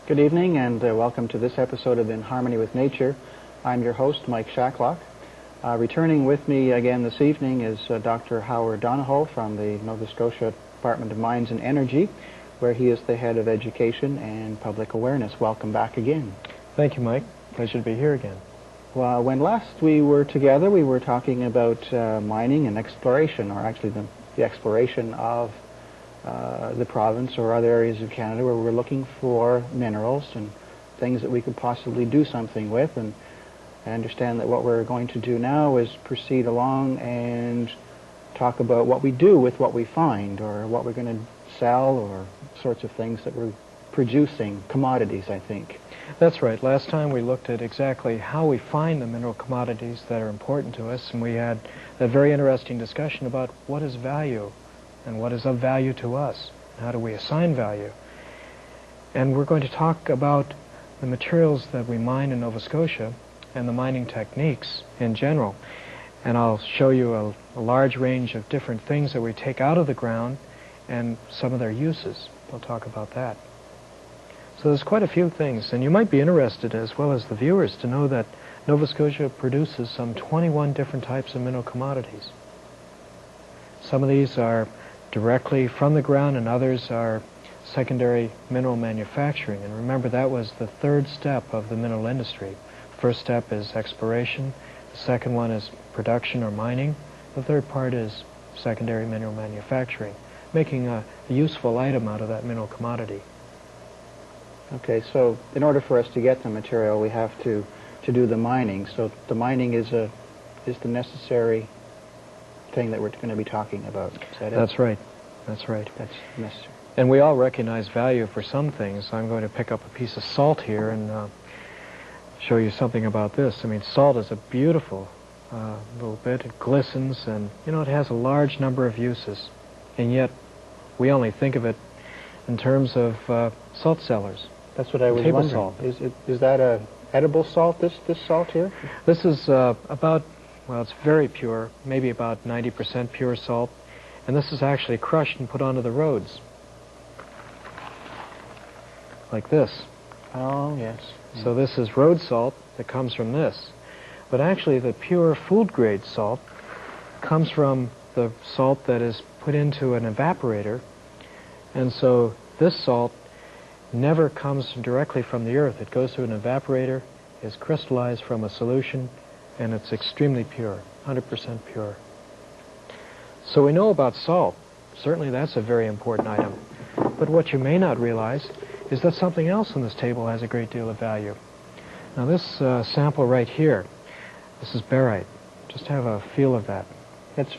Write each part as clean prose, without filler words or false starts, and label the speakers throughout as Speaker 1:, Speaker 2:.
Speaker 1: Good evening and welcome to this episode of In Harmony with Nature. I'm your host, Mike Shacklock. Returning with me again this evening is Dr. Howard Donahoe from the Nova Scotia Department of Mines and Energy, where he is the head of education and public awareness. Welcome back again.
Speaker 2: Thank you, Mike. Pleasure to be here again.
Speaker 1: Well, when last we were together, we were talking about mining and exploration, or actually the exploration of the province or other areas of Canada where we're looking for minerals and things that we could possibly do something with. And I understand that what we're going to do now is proceed along and talk about what we do with what we find, or what we're going to sell, or sorts of things that we're producing, commodities, I think.
Speaker 2: That's right. Last time we looked at exactly how we find the mineral commodities that are important to us, and we had a very interesting discussion about what is value and what is of value to us, and how do we assign value. And we're going to talk about the materials that we mine in Nova Scotia and the mining techniques in general. And I'll show you a large range of different things that we take out of the ground and some of their uses. We'll talk about that. So there's quite a few things, and you might be interested, as well as the viewers, to know that Nova Scotia produces some 21 different types of mineral commodities. Some of these are directly from the ground, and others are secondary mineral manufacturing. And remember, that was the third step of the mineral industry. First step is exploration. The second one is production or mining. The third part is secondary mineral manufacturing, making a useful item out of that mineral commodity.
Speaker 1: Okay, so in order for us to get the material, we have to do the mining. So the mining is the necessary thing that we're going to be talking about. Is that it?
Speaker 2: That's right. That's right.
Speaker 1: That's necessary.
Speaker 2: And we all recognize value for some things. I'm going to pick up a piece of salt here and show you something about this. I mean, salt is a beautiful little bit. It glistens, and it has a large number of uses. And yet, we only think of it in terms of salt cellars.
Speaker 1: That's what I was
Speaker 2: table
Speaker 1: wondering.
Speaker 2: Salt.
Speaker 1: Is that a edible salt? This salt here?
Speaker 2: This is about, well, it's very pure, maybe about 90% pure salt, and this is actually crushed and put onto the roads, like this.
Speaker 1: Oh, yes.
Speaker 2: So this is road salt that comes from this. But actually the pure food-grade salt comes from the salt that is put into an evaporator, and so this salt never comes directly from the earth. It goes through an evaporator, is crystallized from a solution, and it's extremely pure, 100% pure. So we know about salt. Certainly that's a very important item. But what you may not realize is that something else on this table has a great deal of value. Now this sample right here, this is barite. Just have a feel of that.
Speaker 1: It's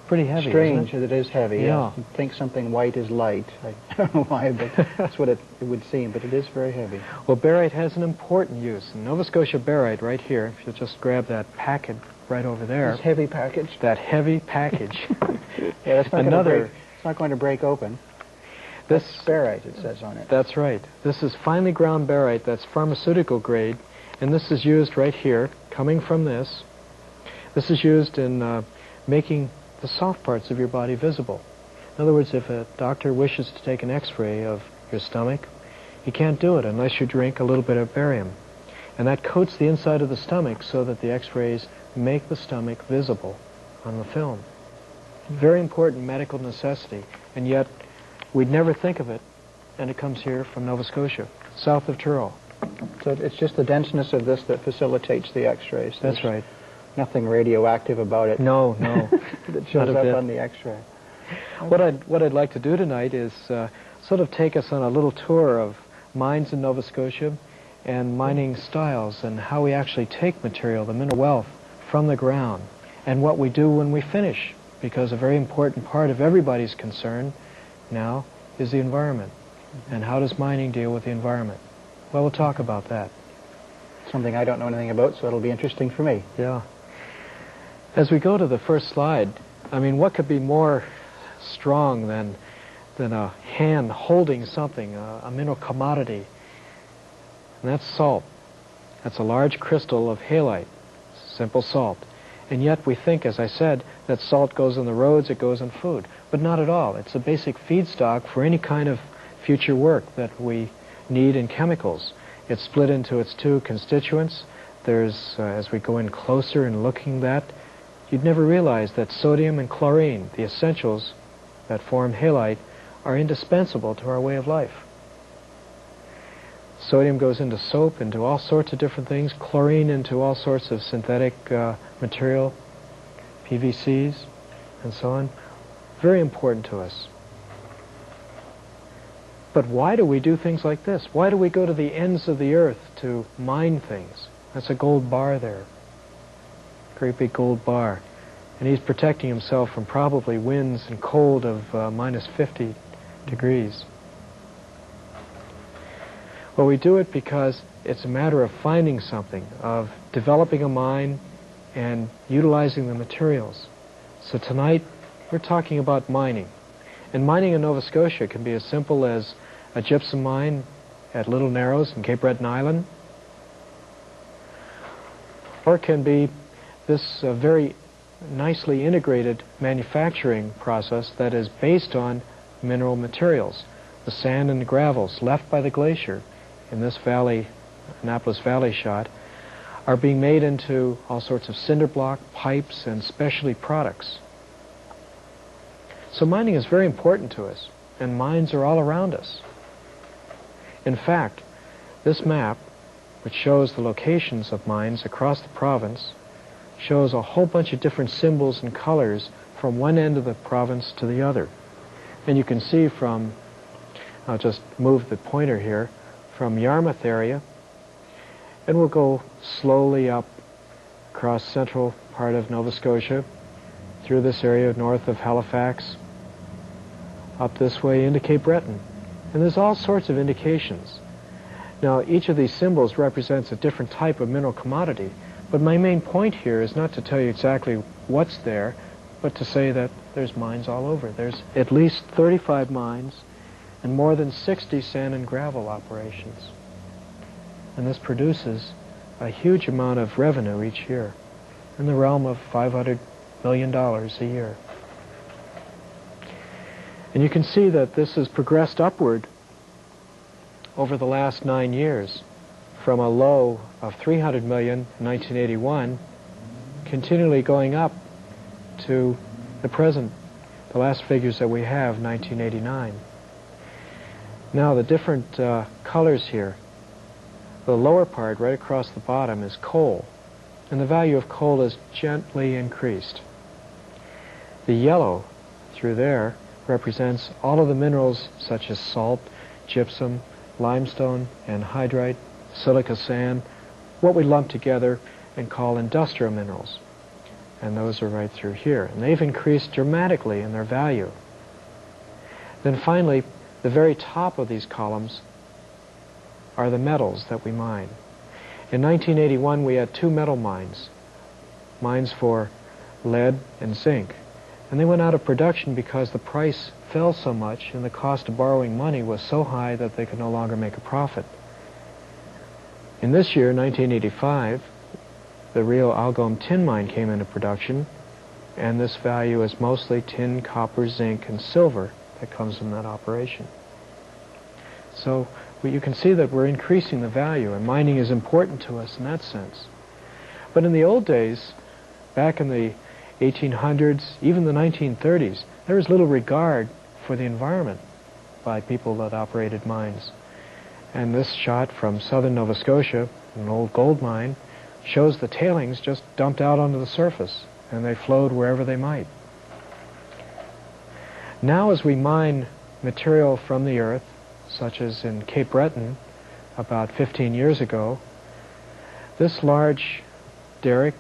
Speaker 2: pretty heavy,
Speaker 1: strange
Speaker 2: isn't it?
Speaker 1: that it is heavy.
Speaker 2: Yeah.
Speaker 1: You'd think something white is light. I don't know why, but that's what it would seem, but it is very heavy.
Speaker 2: Well, barite has an important use. Nova Scotia barite right here, if you just grab that packet right over there.
Speaker 1: This heavy package?
Speaker 2: That heavy package.
Speaker 1: Yeah, that's not going to break open. This barite, it says on it.
Speaker 2: That's right. This is finely ground barite that's pharmaceutical grade, and this is used right here, coming from this. This is used in making the soft parts of your body visible. In other words, if a doctor wishes to take an x-ray of your stomach, he can't do it unless you drink a little bit of barium. And that coats the inside of the stomach so that the x-rays make the stomach visible on the film. Very important medical necessity, and yet we'd never think of it, and it comes here from Nova Scotia, south of Truro.
Speaker 1: So it's just the denseness of this that facilitates the x-rays.
Speaker 2: That's right.
Speaker 1: Nothing radioactive about it.
Speaker 2: No.
Speaker 1: that shows up on the x-ray.
Speaker 2: Okay. What I'd like to do tonight is sort of take us on a little tour of mines in Nova Scotia and mining styles, and how we actually take material, the mineral wealth, from the ground, and what we do when we finish, because a very important part of everybody's concern now is the environment. And how does mining deal with the environment? Well, we'll talk about that.
Speaker 1: Something I don't know anything about, so it'll be interesting for me.
Speaker 2: Yeah. As we go to the first slide, I mean, what could be more strong than a hand holding something, a mineral commodity? And that's salt. That's a large crystal of halite, simple salt. And yet we think, as I said, that salt goes on the roads, it goes in food. But not at all. It's a basic feedstock for any kind of future work that we need in chemicals. It's split into its two constituents. There's, as we go in closer and looking at that, you'd never realize that sodium and chlorine, the essentials that form halite, are indispensable to our way of life. Sodium goes into soap, into all sorts of different things, chlorine into all sorts of synthetic material, PVCs, and so on. Very important to us. But why do we do things like this? Why do we go to the ends of the earth to mine things? That's a gold bar there. Great big gold bar. And he's protecting himself from probably winds and cold of minus 50 degrees. Well, we do it because it's a matter of finding something, of developing a mine and utilizing the materials. So tonight, we're talking about mining. And mining in Nova Scotia can be as simple as a gypsum mine at Little Narrows in Cape Breton Island, or it can be this very nicely integrated manufacturing process that is based on mineral materials. The sand and the gravels left by the glacier in this valley, Annapolis Valley shot, are being made into all sorts of cinder block, pipes, and specialty products. So mining is very important to us, and mines are all around us. In fact, this map, which shows the locations of mines across the province, shows a whole bunch of different symbols and colors from one end of the province to the other. And you can see from, I'll just move the pointer here, from Yarmouth area, and we'll go slowly up across central part of Nova Scotia, through this area north of Halifax, up this way into Cape Breton. And there's all sorts of indications. Now, each of these symbols represents a different type of mineral commodity, but my main point here is not to tell you exactly what's there, but to say that there's mines all over. There's at least 35 mines and more than 60 sand and gravel operations. And this produces a huge amount of revenue each year, in the realm of $500 million a year. And you can see that this has progressed upward over the last 9 years, from a low of 300 million in 1981, continually going up to the present, the last figures that we have, 1989. Now, the different colors here. The lower part, right across the bottom, is coal, and the value of coal is gently increased. The yellow through there represents all of the minerals such as salt, gypsum, limestone, anhydrite, silica sand, what we lump together and call industrial minerals. And those are right through here. And they've increased dramatically in their value. Then finally, the very top of these columns are the metals that we mine. In 1981, we had 2 metal mines for lead and zinc. And they went out of production because the price fell so much and the cost of borrowing money was so high that they could no longer make a profit. In this year, 1985, the Rio Algom tin mine came into production, and this value is mostly tin, copper, zinc, and silver that comes from that operation. So you can see that we're increasing the value, and mining is important to us in that sense. But in the old days, back in the 1800s, even the 1930s, there was little regard for the environment by people that operated mines. And this shot from southern Nova Scotia, an old gold mine, shows the tailings just dumped out onto the surface, and they flowed wherever they might. Now, as we mine material from the earth, such as in Cape Breton about 15 years ago, this large derrick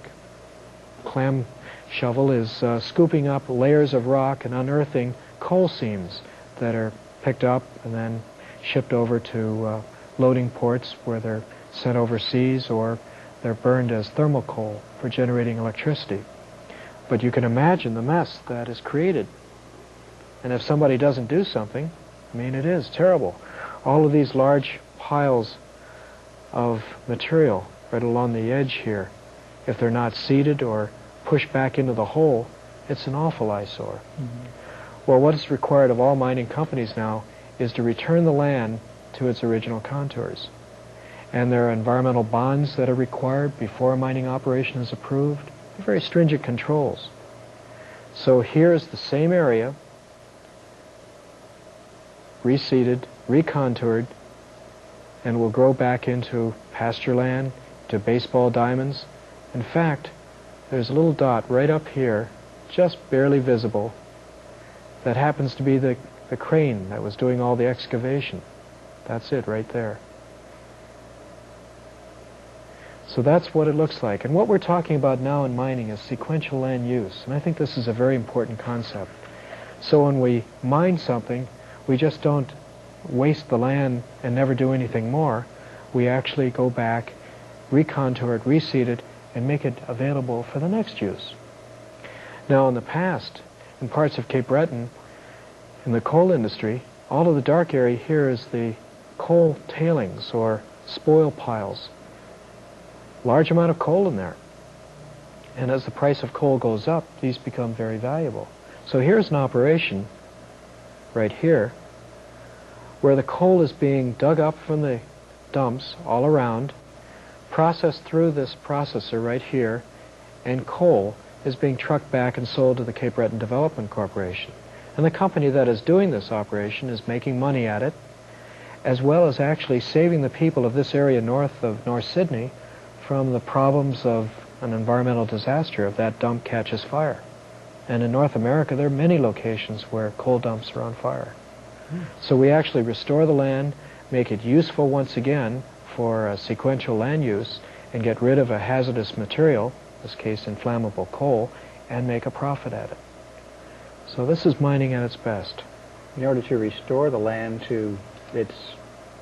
Speaker 2: clam shovel is scooping up layers of rock and unearthing coal seams that are picked up and then shipped over to loading ports where they're sent overseas, or they're burned as thermal coal for generating electricity. But you can imagine the mess that is created. And if somebody doesn't do something, I mean, it is terrible. All of these large piles of material right along the edge here, if they're not seeded or pushed back into the hole, it's an awful eyesore. Mm-hmm. Well, what is required of all mining companies now is to return the land to its original contours. And there are environmental bonds that are required before a mining operation is approved. Very stringent controls. So here's the same area, reseeded, recontoured, and will grow back into pasture land, to baseball diamonds. In fact, there's a little dot right up here, just barely visible, that happens to be the crane that was doing all the excavation. That's it right there. So that's what it looks like. And what we're talking about now in mining is sequential land use. And I think this is a very important concept. So when we mine something, we just don't waste the land and never do anything more. We actually go back, recontour it, reseed it, and make it available for the next use. Now in the past, in parts of Cape Breton, in the coal industry, all of the dark area here is the coal tailings or spoil piles. Large amount of coal in there. And as the price of coal goes up, these become very valuable. So here's an operation right here where the coal is being dug up from the dumps all around, processed through this processor right here, and coal is being trucked back and sold to the Cape Breton Development Corporation. And the company that is doing this operation is making money at it, as well as actually saving the people of this area north of North Sydney from the problems of an environmental disaster if that dump catches fire. And in North America, there are many locations where coal dumps are on fire. So we actually restore the land, make it useful once again for sequential land use, and get rid of a hazardous material, in this case inflammable coal, and make a profit at it. So this is mining at its best.
Speaker 1: In order to restore the land to its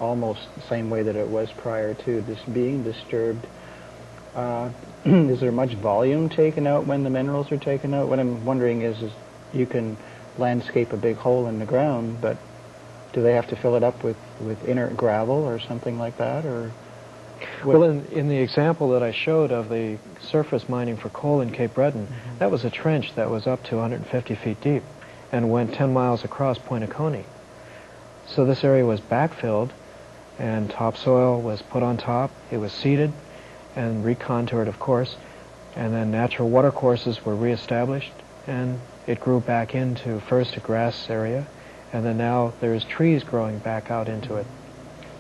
Speaker 1: almost the same way that it was prior to this being disturbed, is there much volume taken out when the minerals are taken out? What I'm wondering is you can landscape a big hole in the ground, but do they have to fill it up with inert gravel or something like that? Or
Speaker 2: well, in the example that I showed of the surface mining for coal in Cape Breton, that was a trench that was up to 150 feet deep and went 10 miles across Point Oconee. So this area was backfilled and topsoil was put on top. It was seeded and recontoured, of course, and then natural water courses were reestablished, and it grew back into first a grass area, and then now there's trees growing back out into it.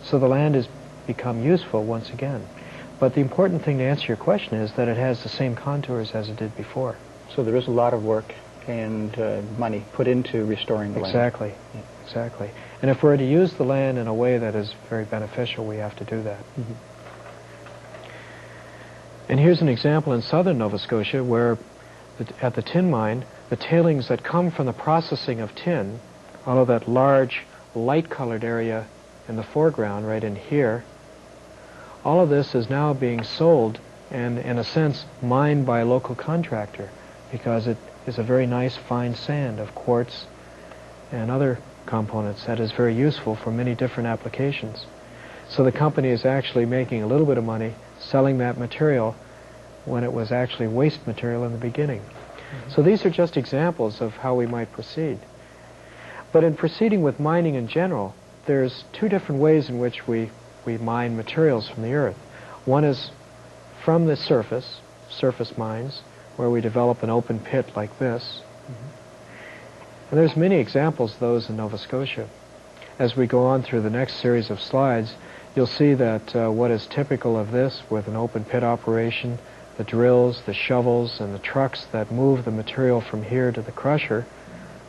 Speaker 2: So the land has become useful once again. But the important thing to answer your question is that it has the same contours as it did before.
Speaker 1: So there is a lot of work and money put into restoring the land.
Speaker 2: Exactly, exactly. And if we're to use the land in a way that is very beneficial, we have to do that. And here's an example in southern Nova Scotia where at the tin mine, the tailings that come from the processing of tin, all of that large light-colored area in the foreground right in here, all of this is now being sold and, in a sense, mined by a local contractor because it is a very nice fine sand of quartz and other components that is very useful for many different applications. So the company is actually making a little bit of money selling that material when it was actually waste material in the beginning. So these are just examples of how we might proceed. But in proceeding with mining in general, there's two different ways in which we mine materials from the earth. One is from the surface mines, where we develop an open pit like this. And there's many examples of those in Nova Scotia. As we go on through the next series of slides, you'll see that what is typical of this with an open pit operation, the drills, the shovels, and the trucks that move the material from here to the crusher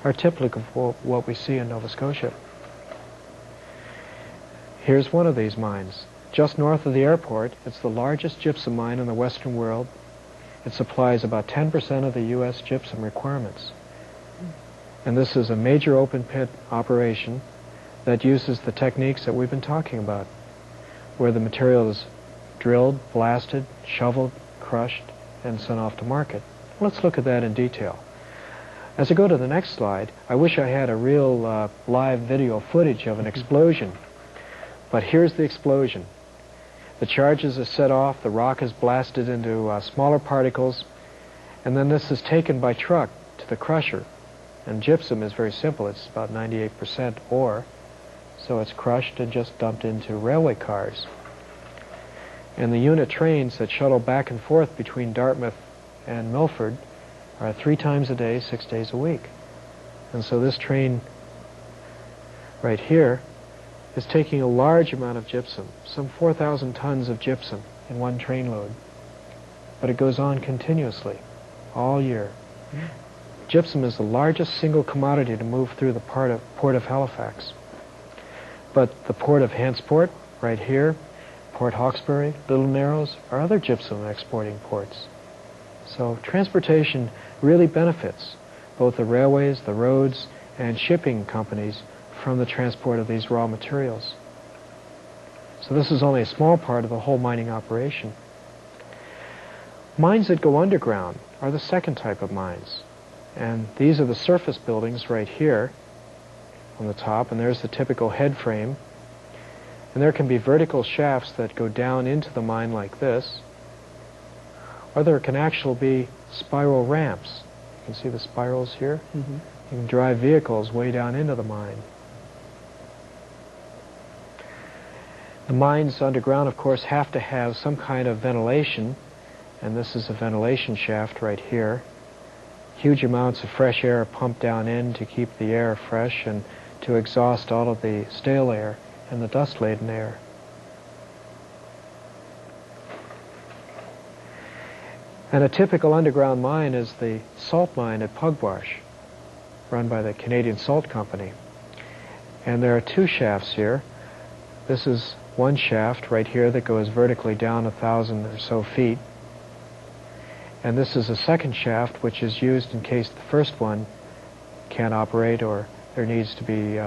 Speaker 2: are typical of what we see in Nova Scotia. Here's one of these mines. Just north of the airport, it's the largest gypsum mine in the Western world. It supplies about 10% of the U.S. gypsum requirements. And this is a major open pit operation that uses the techniques that we've been talking about, where the material is drilled, blasted, shoveled, crushed, and sent off to market. Let's look at that in detail. As I go to the next slide, I wish I had a real live video footage of an explosion. But here's the explosion. The charges are set off, the rock is blasted into smaller particles, and then this is taken by truck to the crusher. And gypsum is very simple. It's about 98% ore. So it's crushed and just dumped into railway cars. And the unit trains that shuttle back and forth between Dartmouth and Milford are 3 times a day, 6 days a week. And so this train right here is taking a large amount of gypsum, some 4,000 tons of gypsum in one train load. But it goes on continuously, all year. Gypsum is the largest single commodity to move through the port of Halifax. But the port of Hantsport, right here, Port Hawkesbury, Little Narrows, are other gypsum exporting ports. So transportation really benefits both the railways, the roads, and shipping companies from the transport of these raw materials. So this is only a small part of the whole mining operation. Mines that go underground are the second type of mines. And these are the surface buildings right here on the top, and there's the typical head frame. And there can be vertical shafts that go down into the mine like this, or there can actually be spiral ramps. You can see the spirals here.
Speaker 1: Mm-hmm.
Speaker 2: You can drive vehicles way down into the mine. The mines underground, of course, have to have some kind of ventilation, and this is a ventilation shaft right here. Huge amounts of fresh air are pumped down in to keep the air fresh and to exhaust all of the stale air and the dust-laden air. And a typical underground mine is the salt mine at Pugwash, run by the Canadian Salt Company. And there are 2 shafts here. This is one shaft right here that goes vertically down 1,000 or so feet. And this is a second shaft which is used in case the first one can't operate or there needs to be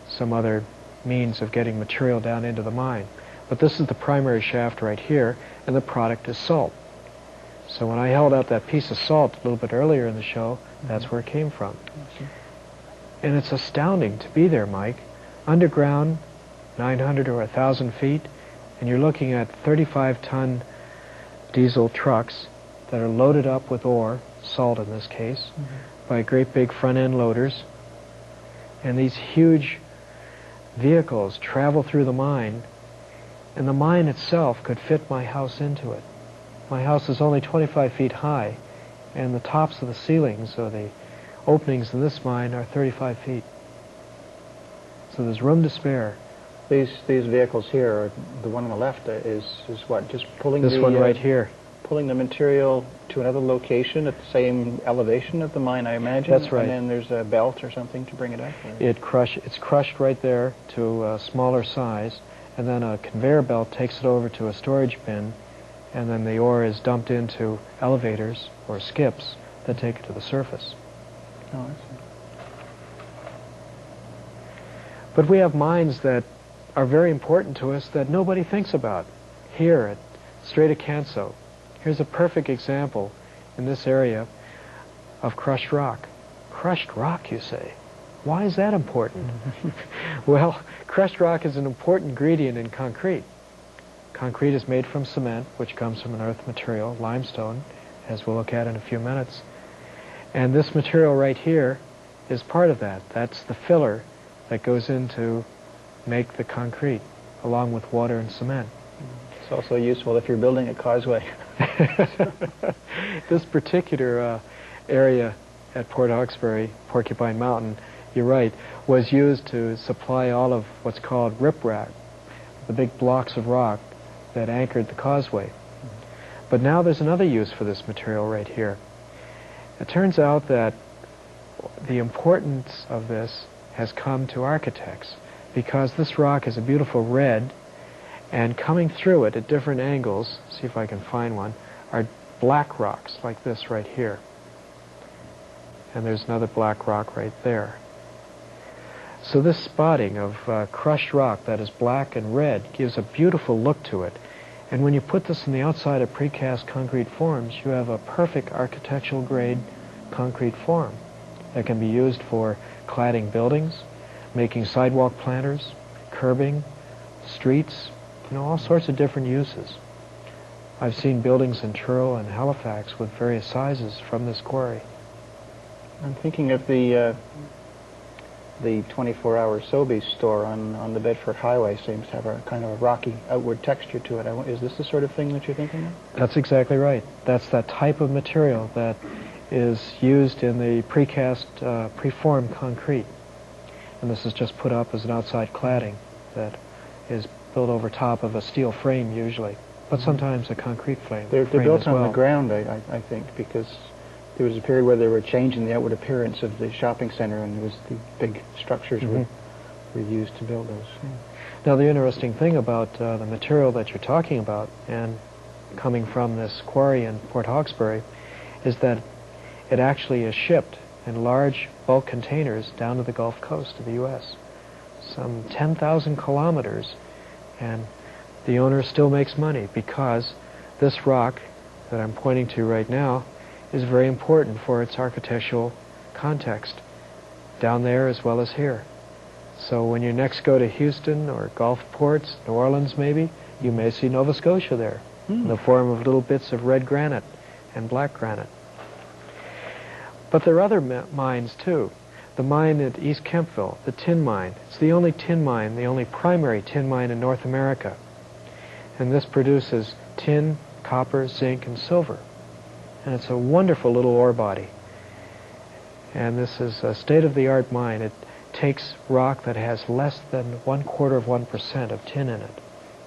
Speaker 2: some other means of getting material down into the mine. But this is the primary shaft right here, and the product is salt. So when I held out that piece of salt a little bit earlier in the show, that's where it came from. And it's astounding to be there, Mike. Underground, 900 or 1,000 feet, and you're looking at 35-ton diesel trucks that are loaded up with ore, salt in this case, by great big front-end loaders. And these huge vehicles travel through the mine, and the mine itself could fit my house into it. My house is only 25 feet high, and the tops of the ceilings, or the openings in this mine, are 35 feet. So there's room to spare.
Speaker 1: These vehicles here, the one on the left is what, just pulling
Speaker 2: this one right here.
Speaker 1: Pulling the material to another location at the same elevation of the mine, I imagine?
Speaker 2: That's right.
Speaker 1: And then there's a belt or something to bring it up? Or?
Speaker 2: It's crushed right there to a smaller size, and then a conveyor belt takes it over to a storage bin, and then the ore is dumped into elevators or skips that take it to the surface.
Speaker 1: Oh, I see.
Speaker 2: But we have mines that are very important to us that nobody thinks about. Here at Strait of Canso, here's a perfect example in this area of crushed rock. Crushed rock, you say? Why is that important? Well, crushed rock is an important ingredient in concrete. Concrete is made from cement, which comes from an earth material, limestone, as we'll look at in a few minutes. And this material right here is part of that. That's the filler that goes in to make the concrete, along with water and cement.
Speaker 1: It's also useful if you're building a causeway.
Speaker 2: This particular area at Port Hawkesbury, Porcupine Mountain, you're right, was used to supply all of what's called riprap, the big blocks of rock that anchored the causeway. But now there's another use for this material right here. It turns out that the importance of this has come to architects because this rock is a beautiful red, and coming through it at different angles, see if I can find one, are black rocks like this right here. And there's another black rock right there. So this spotting of crushed rock that is black and red gives a beautiful look to it. And when you put this in the outside of precast concrete forms, you have a perfect architectural grade concrete form that can be used for cladding buildings, making sidewalk planters, curbing, streets, all sorts of different uses. I've seen buildings in Truro and Halifax with various sizes from this quarry.
Speaker 1: I'm thinking of the the 24-hour Sobeys store on the Bedford Highway seems to have a kind of a rocky outward texture to it. Is this the sort of thing that you're thinking of?
Speaker 2: That's exactly right. That's that type of material that is used in the precast, preformed concrete. And this is just put up as an outside cladding that is built over top of a steel frame usually, but sometimes a concrete frame.
Speaker 1: They're built
Speaker 2: as
Speaker 1: on
Speaker 2: well.
Speaker 1: the ground, I think, because there was a period where they were changing the outward appearance of the shopping center, and it was the big structures were used to build those. Yeah.
Speaker 2: Now, the interesting thing about the material that you're talking about, and coming from this quarry in Port Hawkesbury, is that it actually is shipped in large bulk containers down to the Gulf Coast of the U.S. Some 10,000 kilometers, and the owner still makes money because this rock that I'm pointing to right now is very important for its architectural context, down there as well as here. So when you next go to Houston or Gulf ports, New Orleans maybe, you may see Nova Scotia there, in the form of little bits of red granite and black granite. But there are other mines too. The mine at East Kempville, the tin mine. It's the only tin mine, the only primary tin mine in North America. And this produces tin, copper, zinc, and silver. And it's a wonderful little ore body. And this is a state-of-the-art mine. It takes rock that has less than 1/4% of tin in it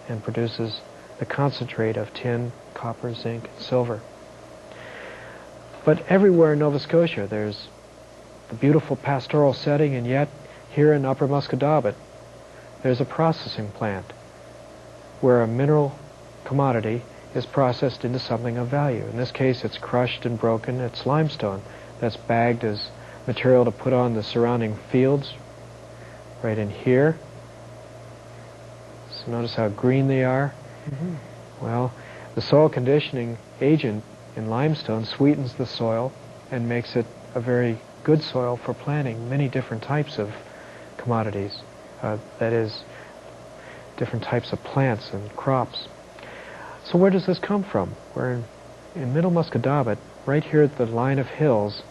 Speaker 2: and produces the concentrate of tin, copper, zinc, and silver. But everywhere in Nova Scotia there's the beautiful pastoral setting, and yet here in Upper Musquodoboit there's a processing plant where a mineral commodity is processed into something of value. In this case it's crushed and broken. It's limestone that's bagged as material to put on the surrounding fields right in here. So notice how green they are. Well, the soil conditioning agent in limestone sweetens the soil and makes it a very good soil for planting many different types of commodities, that is, different types of plants and crops. So where does this come from? We're in Middle Musquodoboit, right here at the line of hills.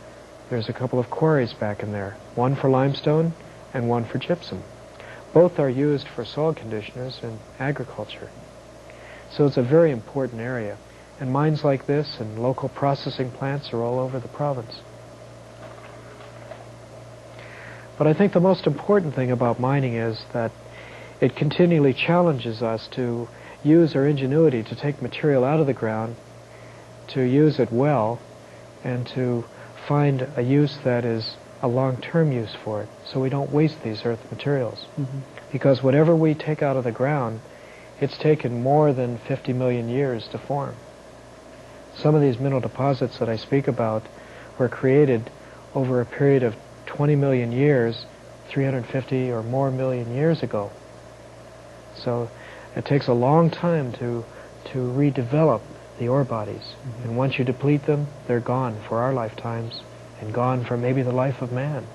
Speaker 2: There's a couple of quarries back in there, one for limestone and one for gypsum. Both are used for soil conditioners and agriculture. So it's a very important area. And mines like this and local processing plants are all over the province. But I think the most important thing about mining is that it continually challenges us to use our ingenuity to take material out of the ground, to use it well, and to find a use that is a long-term use for it, so we don't waste these earth materials. Because whatever we take out of the ground, it's taken more than 50 million years to form. Some of these mineral deposits that I speak about were created over a period of 20 million years, 350 or more million years ago. So it takes a long time to redevelop the ore bodies. And once you deplete them, they're gone for our lifetimes and gone for maybe the life of man.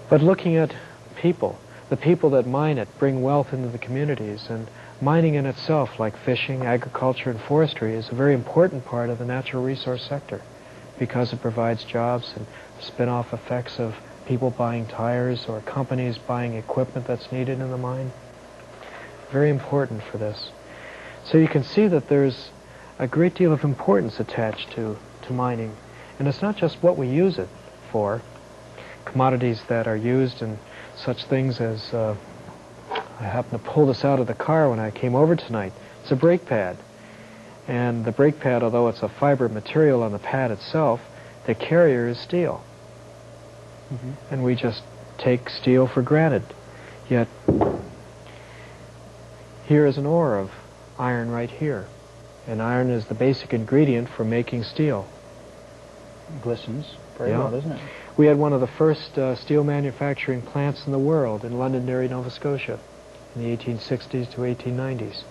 Speaker 2: But looking at people, the people that mine it bring wealth into the communities, and mining in itself, like fishing, agriculture, and forestry, is a very important part of the natural resource sector because it provides jobs and spin-off effects of people buying tires or companies buying equipment that's needed in the mine. Very important for this. So you can see that there's a great deal of importance attached to mining. And it's not just what we use it for. Commodities that are used in such things as, I happened to pull this out of the car when I came over tonight. It's a brake pad. And the brake pad, although it's a fiber material on the pad itself, the carrier is steel. And we just take steel for granted. Yet here is an ore of iron right here. And iron is the basic ingredient for making steel.
Speaker 1: Glistens very well, doesn't it?
Speaker 2: We had one of the first steel manufacturing plants in the world in Londonderry, Nova Scotia, in the 1860s to 1890s.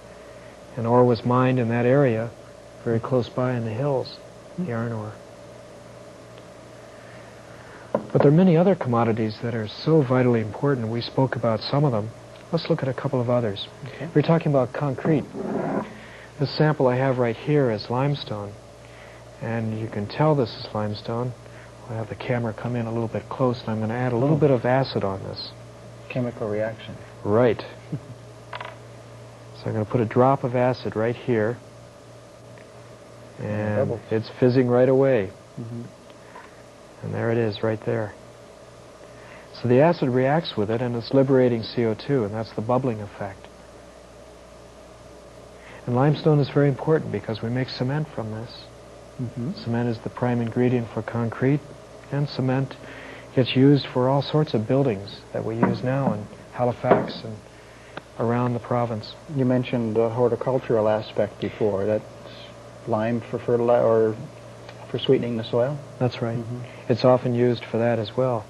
Speaker 2: And ore was mined in that area, very close by in the hills, the iron ore. But there are many other commodities that are so vitally important. We spoke about some of them. Let's look at a couple of others. We're talking about concrete. This sample I have right here is limestone. And you can tell this is limestone. I have the camera come in a little bit close, and I'm going to add a little bit of acid on this.
Speaker 1: Chemical reaction.
Speaker 2: Right. So I'm going to put a drop of acid right here, and
Speaker 1: Bubbles.
Speaker 2: it's fizzing right away.
Speaker 1: Mm-hmm.
Speaker 2: And there it is, right there. So the acid reacts with it, and it's liberating CO2, and that's the bubbling effect. And limestone is very important because we make cement from this.
Speaker 1: Mm-hmm.
Speaker 2: Cement is the prime ingredient for concrete, and cement gets used for all sorts of buildings that we use now in Halifax and around the province.
Speaker 1: You mentioned the horticultural aspect before. That's lime for fertilizer or for sweetening the soil?
Speaker 2: That's right.
Speaker 1: Mm-hmm.
Speaker 2: It's often used for that as well.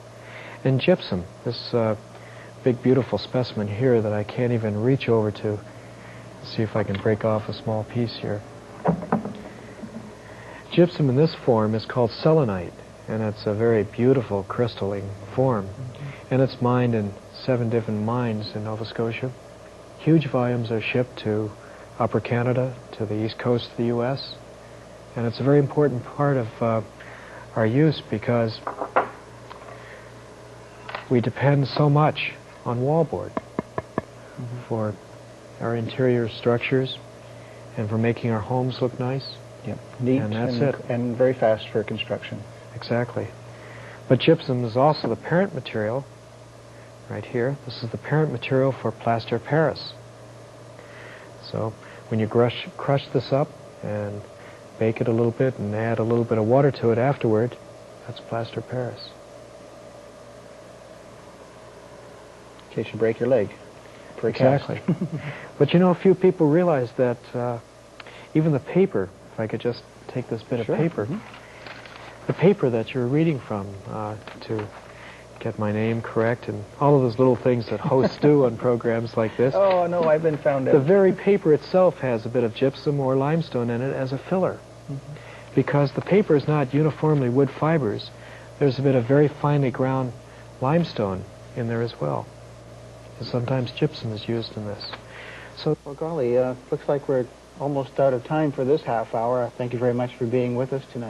Speaker 2: And gypsum, this big beautiful specimen here that I can't even reach over to. See if I can break off a small piece here. Gypsum in this form is called selenite, and it's a very beautiful crystalline form. Mm-hmm. And it's mined in 7 different mines in Nova Scotia. Huge volumes are shipped to Upper Canada, to the east coast of the U.S., and it's a very important part of our use because we depend so much on wallboard for our interior structures and for making our homes look nice.
Speaker 1: Yep. Neat
Speaker 2: and that's it.
Speaker 1: And very fast for construction.
Speaker 2: Exactly. But gypsum is also the parent material, right here. This is the parent material for plaster Paris. So when you crush this up and bake it a little bit and add a little bit of water to it afterward, that's plaster Paris.
Speaker 1: In case you break your leg.
Speaker 2: Exactly. But you know, few people realize that even the paper, if I could just take this bit
Speaker 1: Sure.
Speaker 2: of paper,
Speaker 1: Mm-hmm.
Speaker 2: the paper that you're reading from to get my name correct and all of those little things that hosts do on programs like this.
Speaker 1: Oh, no, I've been found out.
Speaker 2: The very paper itself has a bit of gypsum or limestone in it as a filler. Mm-hmm. Because the paper is not uniformly wood fibers, there's a bit of very finely ground limestone in there as well. And sometimes gypsum is used in this.
Speaker 1: So, well, golly, looks like we're almost out of time for this half hour. Thank you very much for being with us tonight.